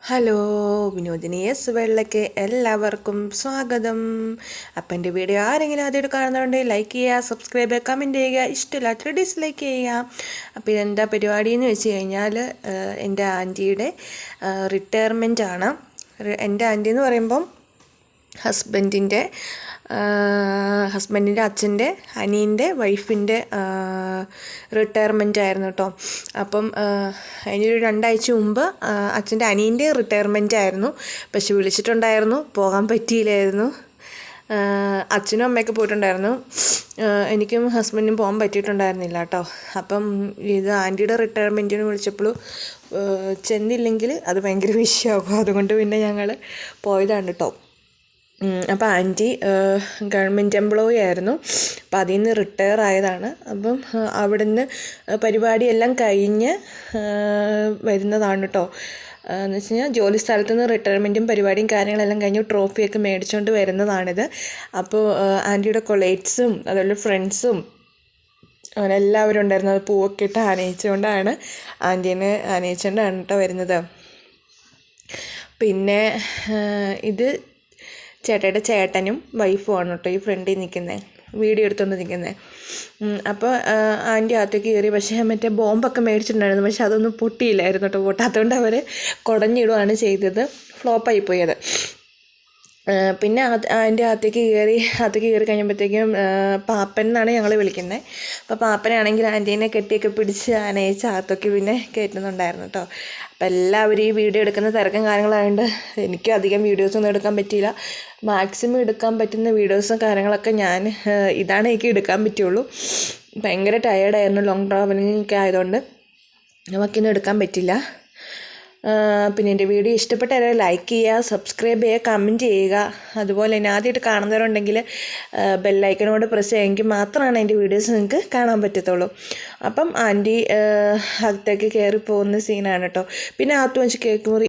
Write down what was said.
Hello, വിനോദിനിയസ് വെള്ളയ്ക്ക് എല്ലാവർക്കും സ്വാഗതം. അപ്പം എൻ്റെ വീഡിയോ ആരെങ്കിലും ആദ്യമായിട്ട് കാണുന്നുണ്ടെങ്കിൽ ലൈക്ക് ചെയ്യുക, സബ്സ്ക്രൈബ് ചെയ്യുക, കമൻറ്റ് ചെയ്യുക, ഇഷ്ടമില്ലാത്ത ഡിസ്ലൈക്ക് ചെയ്യുക. അപ്പോൾ ഇതെന്താ പരിപാടി എന്ന് വെച്ച് കഴിഞ്ഞാൽ എൻ്റെ ആൻറ്റിയുടെ റിട്ടയർമെൻ്റ് ആണ്. എൻ്റെ ആൻറ്റി എന്ന് പറയുമ്പം ഹസ്ബൻഡിൻ്റെ അച്ഛൻ്റെ അനിയൻ്റെ വൈഫിൻ്റെ റിട്ടയർമെൻ്റ് ആയിരുന്നു കേട്ടോ. അപ്പം അതിനൊരു 2 ആഴ്ച മുമ്പ് അച്ഛൻ്റെ അനിയൻ്റെ റിട്ടയർമെൻ്റ് ആയിരുന്നു. പക്ഷെ വിളിച്ചിട്ടുണ്ടായിരുന്നു, പോകാൻ പറ്റിയില്ലായിരുന്നു. അച്ഛനും അമ്മയൊക്കെ പോയിട്ടുണ്ടായിരുന്നു, എനിക്കും ഹസ്ബൻഡിനും പോകാൻ പറ്റിയിട്ടുണ്ടായിരുന്നില്ല കേട്ടോ. അപ്പം ഇത് ആൻറ്റിയുടെ റിട്ടയർമെൻറ്റിന് വിളിച്ചപ്പോൾ ചെന്നില്ലെങ്കിൽ അത് ഭയങ്കര വിഷയമാകും. അതുകൊണ്ട് പിന്നെ ഞങ്ങൾ പോയതാണ് കേട്ടോ. അപ്പോൾ ആൻറ്റി ഗവൺമെൻറ് എംപ്ലോയി ആയിരുന്നു. അപ്പം അതിൽ നിന്ന് റിട്ടയർ ആയതാണ്. അപ്പം അവിടുന്ന് പരിപാടിയെല്ലാം കഴിഞ്ഞ് വരുന്നതാണ് കേട്ടോ. എന്ന് വെച്ച് കഴിഞ്ഞാൽ ജോലി സ്ഥലത്ത് നിന്ന് റിട്ടയർമെൻറ്റും പരിപാടിയും കാര്യങ്ങളെല്ലാം കഴിഞ്ഞ് ട്രോഫിയൊക്കെ മേടിച്ചുകൊണ്ട് വരുന്നതാണിത്. അപ്പോൾ ആൻറ്റിയുടെ കൊളീഗ്സും അതുപോലെ ഫ്രണ്ട്സും അങ്ങനെ എല്ലാവരും ഉണ്ടായിരുന്നു. അത് പൂവൊക്കെ ഇട്ട് ആനയിച്ചുകൊണ്ടാണ് ആൻറ്റീനെ ആനയിച്ചുകൊണ്ടാണ് കേട്ടോ വരുന്നത്. പിന്നെ ഇത് ചേട്ടയുടെ ചേട്ടനും വൈഫും ആണ് കേട്ടോ ഈ ഫ്രണ്ടിൽ നിൽക്കുന്നത്, വീഡിയോ എടുത്തുകൊണ്ട് നിൽക്കുന്നത്. അപ്പോൾ ആൻറ്റി അകത്തേക്ക് കയറി. പക്ഷേ മറ്റേ ബോംബൊക്കെ മേടിച്ചിട്ടുണ്ടായിരുന്നു, പക്ഷെ അതൊന്നും പൊട്ടിയില്ലായിരുന്നു കേട്ടോ. പൊട്ടാത്തതുകൊണ്ട് അവർ കുടഞ്ഞിടുകയാണ് ചെയ്തത്. ഫ്ലോപ്പായിപ്പോയത്. പിന്നെ അതിൻ്റെ അകത്തേക്ക് കയറി കഴിഞ്ഞപ്പോഴത്തേക്കും പാപ്പൻ എന്നാണ് ഞങ്ങൾ വിളിക്കുന്നത്. അപ്പോൾ പാപ്പനാണെങ്കിൽ ആൻറ്റീനെ കെട്ടിയൊക്കെ പിടിച്ച് ആനയിച്ച് അകത്തൊക്കെ പിന്നെ കയറ്റുന്നുണ്ടായിരുന്നു കേട്ടോ. അപ്പോൾ എല്ലാവരും ഈ വീഡിയോ എടുക്കുന്ന തിരക്കും കാര്യങ്ങളായതുകൊണ്ട് എനിക്കും അധികം വീഡിയോസൊന്നും എടുക്കാൻ പറ്റിയില്ല. മാക്സിമം എടുക്കാൻ പറ്റുന്ന വീഡിയോസും കാര്യങ്ങളൊക്കെ ഇതാണ് എനിക്ക് എടുക്കാൻ പറ്റുള്ളൂ. ഭയങ്കര ടയേർഡായിരുന്നു, ലോങ് ട്രാവലിംഗ് ഒക്കെ ആയതുകൊണ്ട് നമുക്കിന്നും എടുക്കാൻ പറ്റില്ല. പിന്നെ എൻ്റെ വീഡിയോ ഇഷ്ടപ്പെട്ടാൽ ലൈക്ക് ചെയ്യുക, സബ്സ്ക്രൈബ് ചെയ്യുക, കമൻറ്റ് ചെയ്യുക. അതുപോലെ തന്നെ ആദ്യമായിട്ട് കാണുന്നവരുണ്ടെങ്കിൽ ബെല്ലൈക്കനോട് പ്രസ് ചെയ്യുമെങ്കിൽ മാത്രമാണ് എൻ്റെ വീഡിയോസ് നിങ്ങൾക്ക് കാണാൻ പറ്റത്തുള്ളൂ. അപ്പം ആൻറ്റി അകത്തേക്ക് കയറി പോകുന്ന സീനാണ് കേട്ടോ. പിന്നെ അകത്ത് വെച്ച് കേക്ക് മുറി